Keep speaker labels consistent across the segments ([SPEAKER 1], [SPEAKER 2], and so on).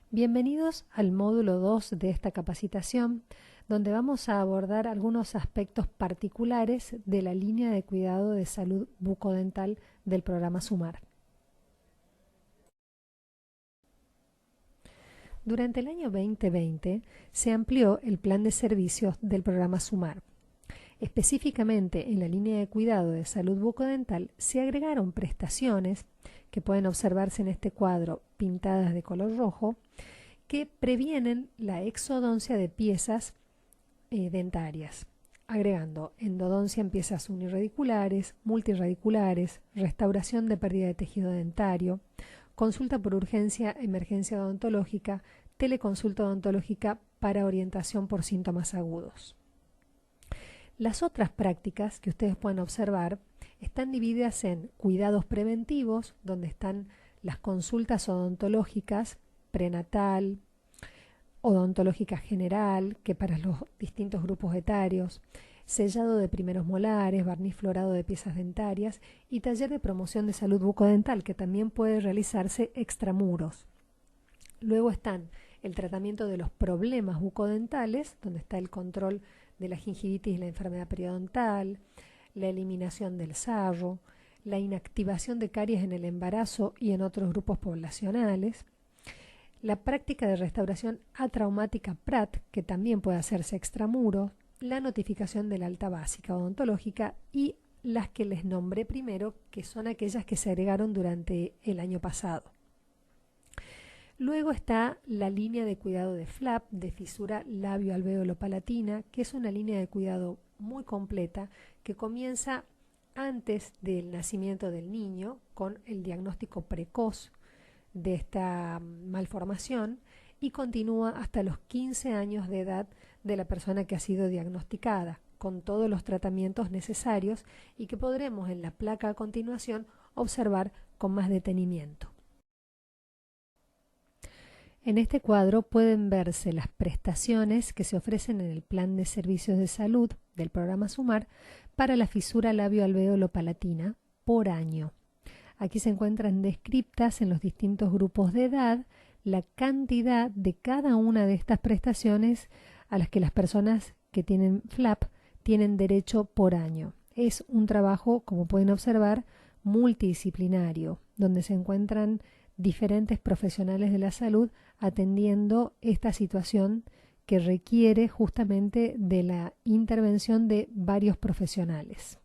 [SPEAKER 1] Bienvenidos al módulo 2 de esta capacitación, donde vamos a abordar algunos aspectos particulares de la línea de cuidado de salud bucodental del programa SUMAR. Durante el año 2020 se amplió el plan de servicios del programa SUMAR. Específicamente en la línea de cuidado de salud bucodental se agregaron prestaciones que pueden observarse en este cuadro pintadas de color rojo, que previenen la exodoncia de piezas dentarias, agregando endodoncia en piezas unirradiculares, multirradiculares, restauración de pérdida de tejido dentario, consulta por urgencia, emergencia odontológica, teleconsulta odontológica para orientación por síntomas agudos. Las otras prácticas que ustedes pueden observar están divididas en cuidados preventivos, donde están las consultas odontológicas, prenatal, odontológica general, que para los distintos grupos etarios, sellado de primeros molares, barniz florado de piezas dentarias y taller de promoción de salud bucodental, que también puede realizarse extramuros. Luego están el tratamiento de los problemas bucodentales, donde está el control de la gingivitis y la enfermedad periodontal, la eliminación del sarro, la inactivación de caries en el embarazo y en otros grupos poblacionales, la práctica de restauración atraumática PRAT, que también puede hacerse extramuros, la notificación de la alta básica odontológica y las que les nombré primero, que son aquellas que se agregaron durante el año pasado. Luego está la línea de cuidado de FLAP, de fisura labio-alveolo-palatina, que es una línea de cuidado muy completa que comienza antes del nacimiento del niño con el diagnóstico precoz de esta malformación y continúa hasta los 15 años de edad de la persona que ha sido diagnosticada, con todos los tratamientos necesarios y que podremos en la placa a continuación observar con más detenimiento. En este cuadro pueden verse las prestaciones que se ofrecen en el plan de servicios de salud del programa SUMAR para la fisura labio-alveolo-palatina por año. Aquí se encuentran descriptas en los distintos grupos de edad la cantidad de cada una de estas prestaciones a las que las personas que tienen FLAP tienen derecho por año. Es un trabajo, como pueden observar, multidisciplinario, donde se encuentran diferentes profesionales de la salud atendiendo esta situación que requiere justamente de la intervención de varios profesionales.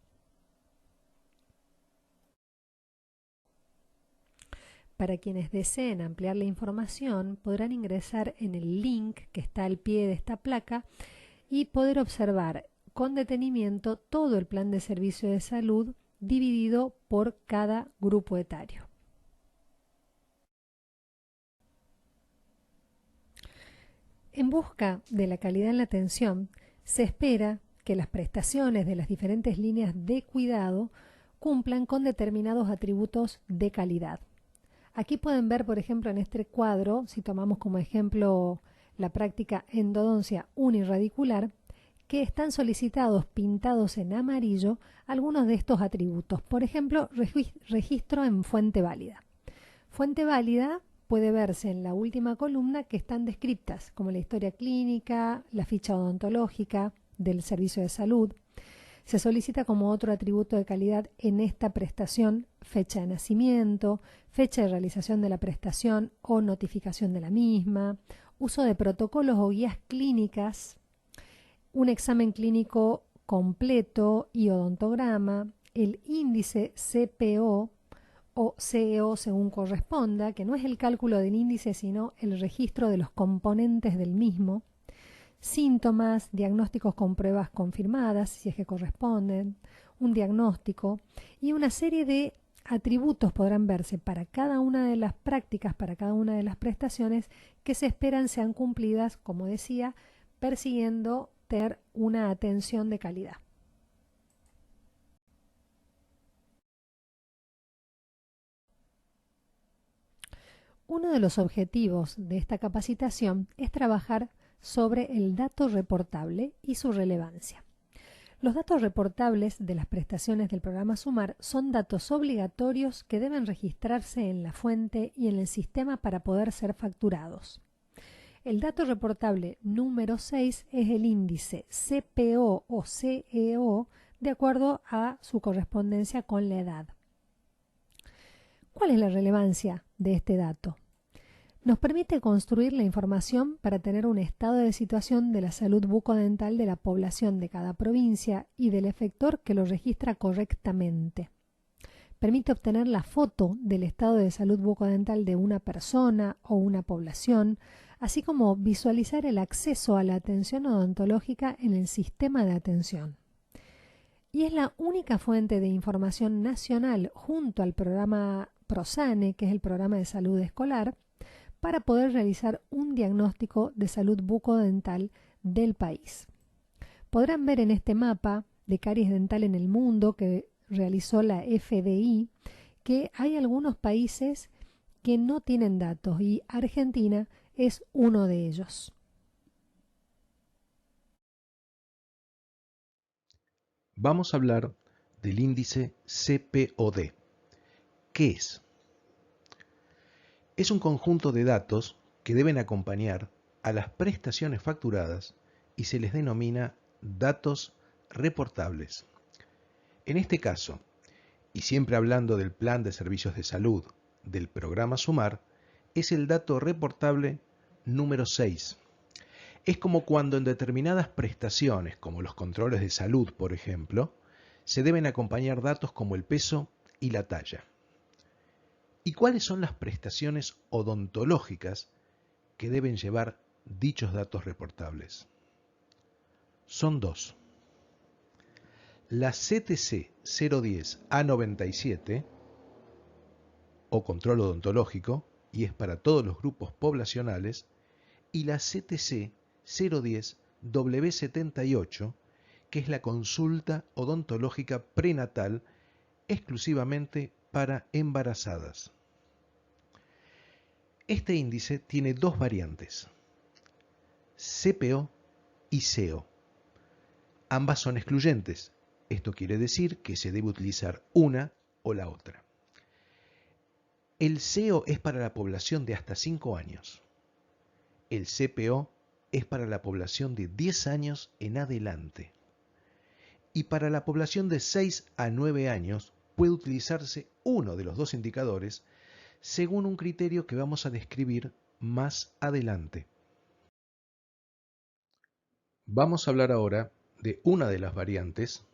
[SPEAKER 1] Para quienes deseen ampliar la información, podrán ingresar en el link que está al pie de esta placa y poder observar con detenimiento todo el plan de servicio de salud dividido por cada grupo etario. En busca de la calidad en la atención, se espera que las prestaciones de las diferentes líneas de cuidado cumplan con determinados atributos de calidad. Aquí pueden ver, por ejemplo, en este cuadro, si tomamos como ejemplo la práctica endodoncia unirradicular, que están solicitados pintados en amarillo algunos de estos atributos. Por ejemplo, registro en fuente válida. Fuente válida puede verse en la última columna, que están descriptas como la historia clínica, la ficha odontológica del servicio de salud. Se solicita como otro atributo de calidad en esta prestación fecha de nacimiento, fecha de realización de la prestación o notificación de la misma, uso de protocolos o guías clínicas, un examen clínico completo y odontograma, el índice CPO o CEO según corresponda, que no es el cálculo del índice sino el registro de los componentes del mismo, síntomas, diagnósticos con pruebas confirmadas, si es que corresponden, un diagnóstico y una serie de atributos podrán verse para cada una de las prácticas, para cada una de las prestaciones que se esperan sean cumplidas, como decía, persiguiendo tener una atención de calidad. Uno de los objetivos de esta capacitación es trabajar sobre el dato reportable y su relevancia. Los datos reportables de las prestaciones del programa SUMAR son datos obligatorios que deben registrarse en la fuente y en el sistema para poder ser facturados. El dato reportable número 6 es el índice CPO o CEO de acuerdo a su correspondencia con la edad. ¿Cuál es la relevancia de este dato? Nos permite construir la información para tener un estado de situación de la salud bucodental de la población de cada provincia y del efector que lo registra correctamente. Permite obtener la foto del estado de salud bucodental de una persona o una población, así como visualizar el acceso a la atención odontológica en el sistema de atención. Y es la única fuente de información nacional junto al programa PROSANE, que es el programa de salud escolar, para poder realizar un diagnóstico de salud bucodental del país. Podrán ver en este mapa de caries dental en el mundo que realizó la FDI que hay algunos países que no tienen datos y Argentina es uno de ellos.
[SPEAKER 2] Vamos a hablar del índice CPOD. ¿Qué es? Es un conjunto de datos que deben acompañar a las prestaciones facturadas y se les denomina datos reportables. En este caso, y siempre hablando del Plan de Servicios de Salud del programa SUMAR, es el dato reportable número 6. Es como cuando en determinadas prestaciones, como los controles de salud, por ejemplo, se deben acompañar datos como el peso y la talla. ¿Y cuáles son las prestaciones odontológicas que deben llevar dichos datos reportables? Son dos. La CTC 010 A97, o control odontológico, y es para todos los grupos poblacionales, y la CTC 010 W78, que es la consulta odontológica prenatal exclusivamente para embarazadas. Este índice tiene dos variantes, CPO y CEO. Ambas son excluyentes. Esto quiere decir que se debe utilizar una o la otra. El CEO es para la población de hasta 5 años. El CPO es para la población de 10 años en adelante. Y para la población de 6 a 9 años puede utilizarse uno de los dos indicadores según un criterio que vamos a describir más adelante. Vamos a hablar ahora de una de las variantes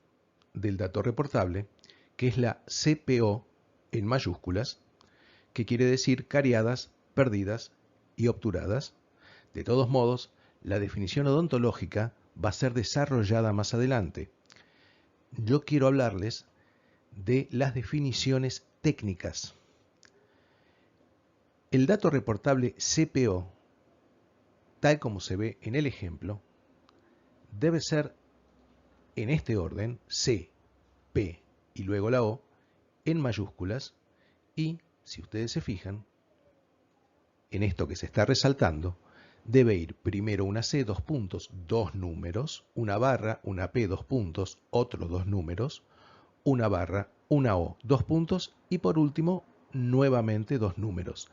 [SPEAKER 2] del dato reportable, que es la CPO en mayúsculas, que quiere decir cariadas, perdidas y obturadas. De todos modos, la definición odontológica va a ser desarrollada más adelante. Yo quiero hablarles de las definiciones técnicas. El dato reportable CPO, tal como se ve en el ejemplo, debe ser en este orden, C, P y luego la O, en mayúsculas, y, si ustedes se fijan, en esto que se está resaltando, debe ir primero una C, dos puntos, dos números, una barra, una P, dos puntos, otros dos números, una barra, una O, dos puntos, y por último, nuevamente dos números.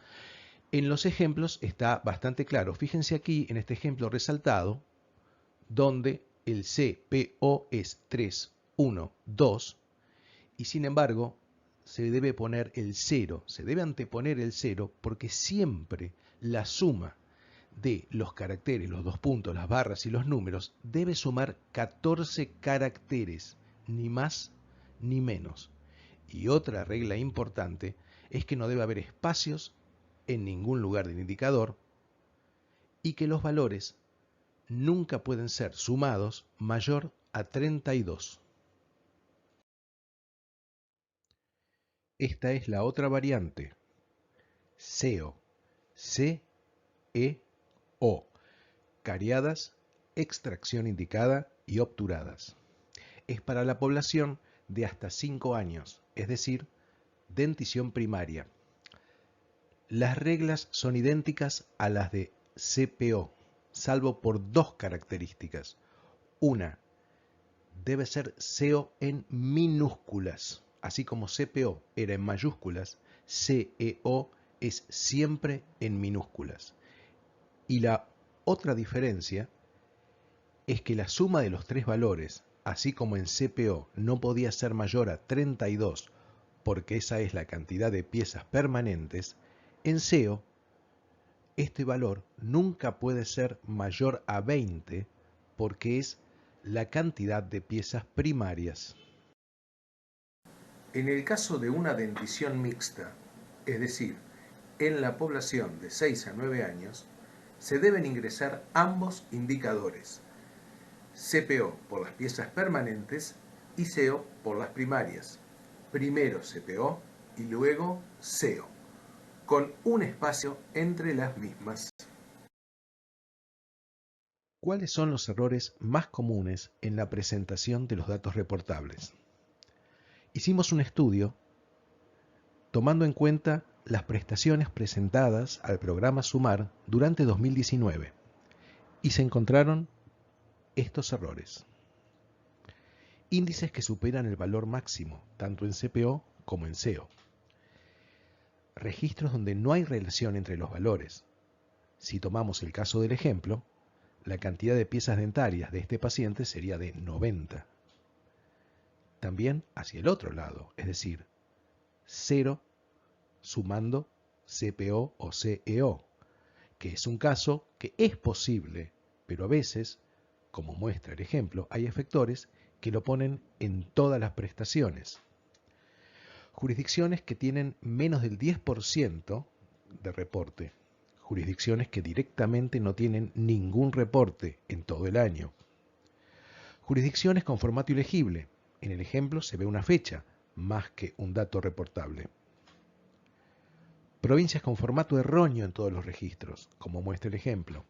[SPEAKER 2] En los ejemplos está bastante claro. Fíjense aquí en este ejemplo resaltado, donde el CPO es 3, 1, 2, y sin embargo se debe poner el 0, se debe anteponer el 0 porque siempre la suma de los caracteres, los dos puntos, las barras y los números debe sumar 14 caracteres, ni más ni menos. Y otra regla importante es que no debe haber espacios en ningún lugar del indicador y que los valores nunca pueden ser sumados mayor a 32. Esta es la otra variante, CEO, C-E-O, cariadas, extracción indicada y obturadas. Es para la población de hasta 5 años, es decir, dentición primaria. Las reglas son idénticas a las de CPO, salvo por dos características. Una, debe ser CEO en minúsculas. Así como CPO era en mayúsculas, CEO es siempre en minúsculas. Y la Otra diferencia es que la suma de los tres valores, así como en CPO no podía ser mayor a 32 porque esa es la cantidad de piezas permanentes, en SEO este valor nunca puede ser mayor a 20 porque es la cantidad de piezas primarias. En el caso de una dentición mixta, es decir, en la población de 6 a 9 años, se deben ingresar ambos indicadores, CPO por las piezas permanentes y SEO por las primarias. Primero CPO y luego SEO, con un espacio entre las mismas. ¿Cuáles son los errores más comunes en la presentación de los datos reportables? Hicimos un estudio tomando en cuenta las prestaciones presentadas al programa Sumar durante 2019 y se encontraron estos errores. Índices que superan el valor máximo, tanto en CPO como en SEO. Registros donde no hay relación entre los valores. Si tomamos el caso del ejemplo, la cantidad de piezas dentarias de este paciente sería de 90. También hacia el otro lado, es decir, 0 sumando CPO o CEO, que es un caso que es posible, pero a veces, como muestra el ejemplo, hay efectores que lo ponen en todas las prestaciones. Jurisdicciones que tienen menos del 10% de reporte. Jurisdicciones que directamente no tienen ningún reporte en todo el año. Jurisdicciones con formato ilegible. En el ejemplo se ve una fecha, más que un dato reportable. Provincias con formato erróneo en todos los registros, como muestra el ejemplo.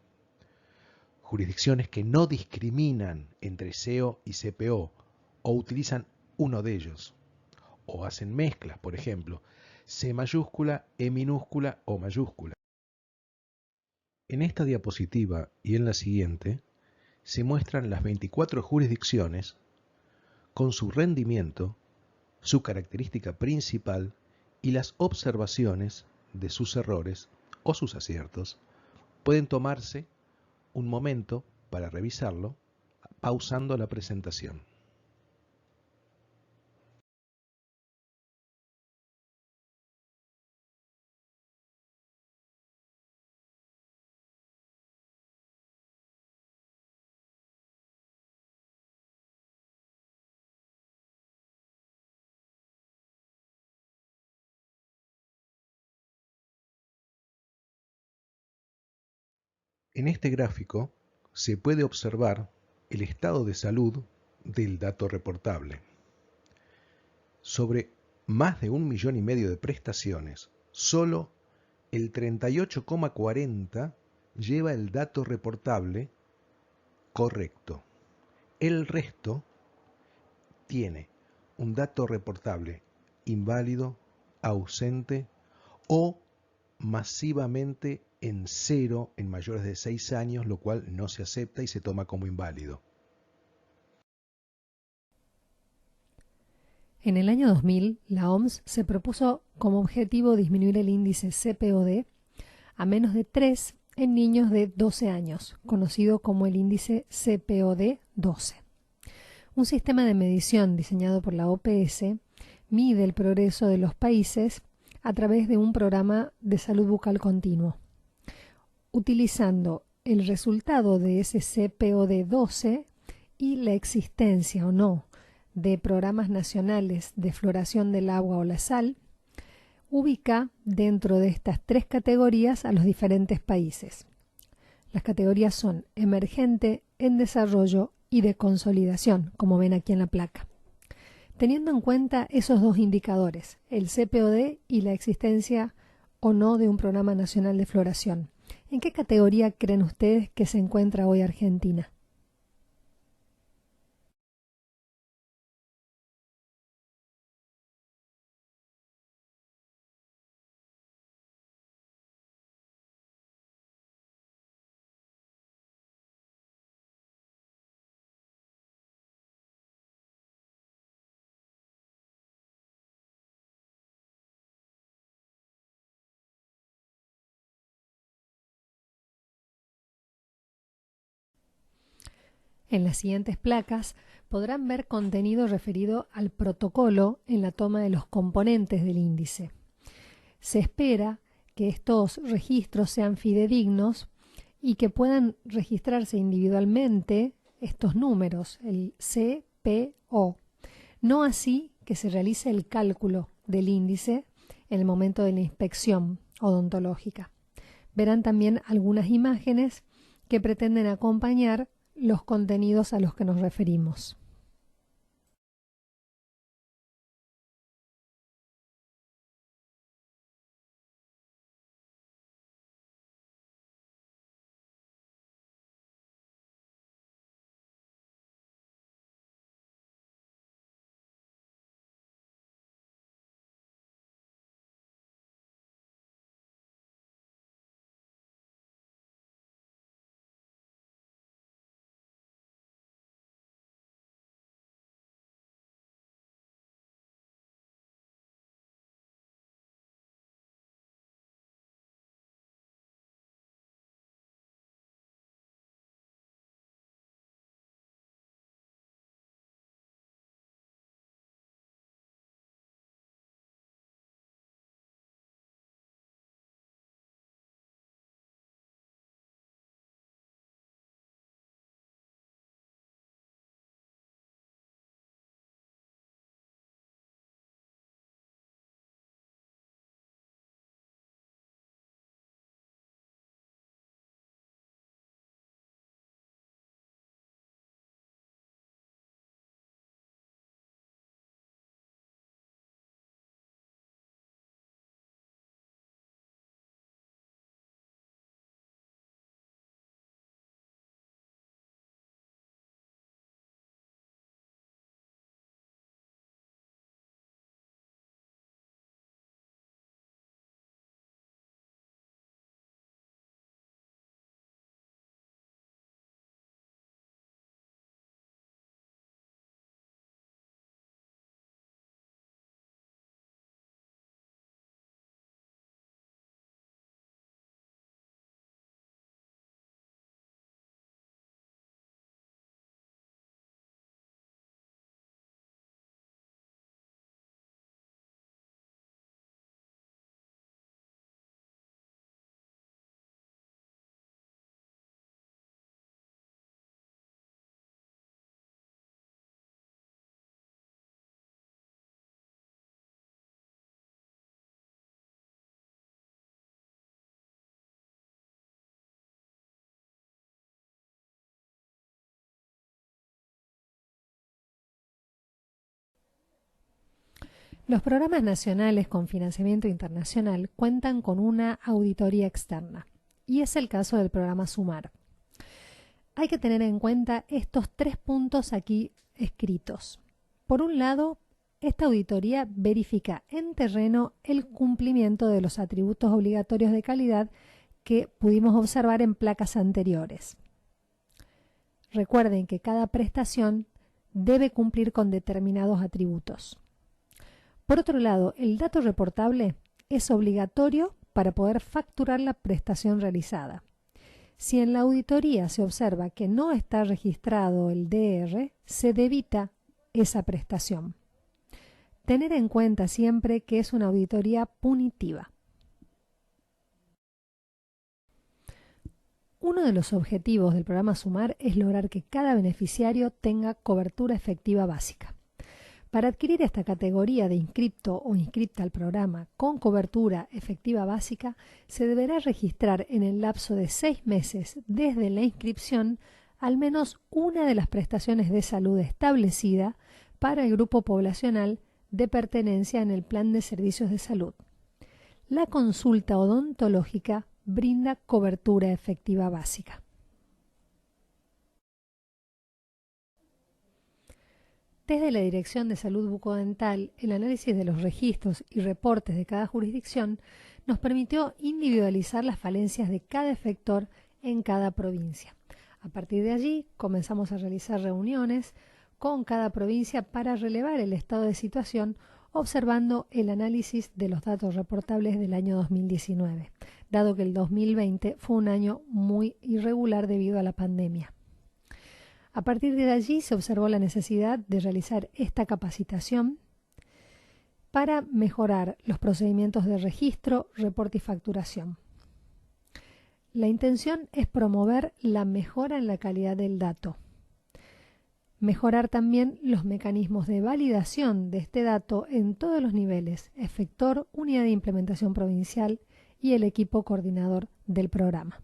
[SPEAKER 2] Jurisdicciones que no discriminan entre SEO y CPO o utilizan uno de ellos. O hacen mezclas, por ejemplo, C mayúscula, E minúscula o mayúscula. En esta diapositiva y en la siguiente se muestran las 24 jurisdicciones con su rendimiento, su característica principal y las observaciones de sus errores o sus aciertos. Pueden tomarse un momento para revisarlo, pausando la presentación. En este gráfico se puede observar el estado de salud del dato reportable. Sobre más de 1,5 millones de prestaciones, solo el 38,40 lleva el dato reportable correcto. El resto tiene un dato reportable inválido, ausente o masivamente en 0 en mayores de 6 años, lo cual no se acepta y se toma como inválido.
[SPEAKER 1] En el año 2000, la OMS se propuso como objetivo disminuir el índice CPOD a menos de 3 en niños de 12 años, conocido como el índice CPOD 12. Un sistema de medición diseñado por la OPS mide el progreso de los países a través de un programa de salud bucal continuo. Utilizando el resultado de ese CPOD 12 y la existencia o no de programas nacionales de floración del agua o la sal, ubica dentro de estas tres categorías a los diferentes países. Las categorías son emergente, en desarrollo y de consolidación, como ven aquí en la placa. Teniendo en cuenta esos dos indicadores, el CPOD y la existencia o no de un programa nacional de floración, ¿en qué categoría creen ustedes que se encuentra hoy Argentina? En las siguientes placas podrán ver contenido referido al protocolo en la toma de los componentes del índice. Se espera que estos registros sean fidedignos y que puedan registrarse individualmente estos números, el CPO, no así que se realice el cálculo del índice en el momento de la inspección odontológica. Verán también algunas imágenes que pretenden acompañar los contenidos a los que nos referimos. Los programas nacionales con financiamiento internacional cuentan con una auditoría externa, y es el caso del programa SUMAR. Hay que tener en cuenta estos 3 puntos aquí escritos. Por un lado, esta auditoría verifica en terreno el cumplimiento de los atributos obligatorios de calidad que pudimos observar en placas anteriores. Recuerden que cada prestación debe cumplir con determinados atributos. Por otro lado, el dato reportable es obligatorio para poder facturar la prestación realizada. Si en la auditoría se observa que no está registrado el DR, se debita esa prestación. Tener en cuenta siempre que es una auditoría punitiva. Uno de los objetivos del programa SUMAR es lograr que cada beneficiario tenga cobertura efectiva básica. Para adquirir esta categoría de inscripto o inscripta al programa con cobertura efectiva básica, se deberá registrar en el lapso de 6 meses desde la inscripción al menos una de las prestaciones de salud establecida para el grupo poblacional de pertenencia en el Plan de Servicios de Salud. La consulta odontológica brinda cobertura efectiva básica. Desde la Dirección de Salud Bucodental, el análisis de los registros y reportes de cada jurisdicción nos permitió individualizar las falencias de cada efector en cada provincia. A partir de allí, comenzamos a realizar reuniones con cada provincia para relevar el estado de situación, observando el análisis de los datos reportables del año 2019, dado que el 2020 fue un año muy irregular debido a la pandemia. A partir de allí se observó la necesidad de realizar esta capacitación para mejorar los procedimientos de registro, reporte y facturación. La intención es promover la mejora en la calidad del dato, mejorar también los mecanismos de validación de este dato en todos los niveles, efector, unidad de implementación provincial y el equipo coordinador del programa.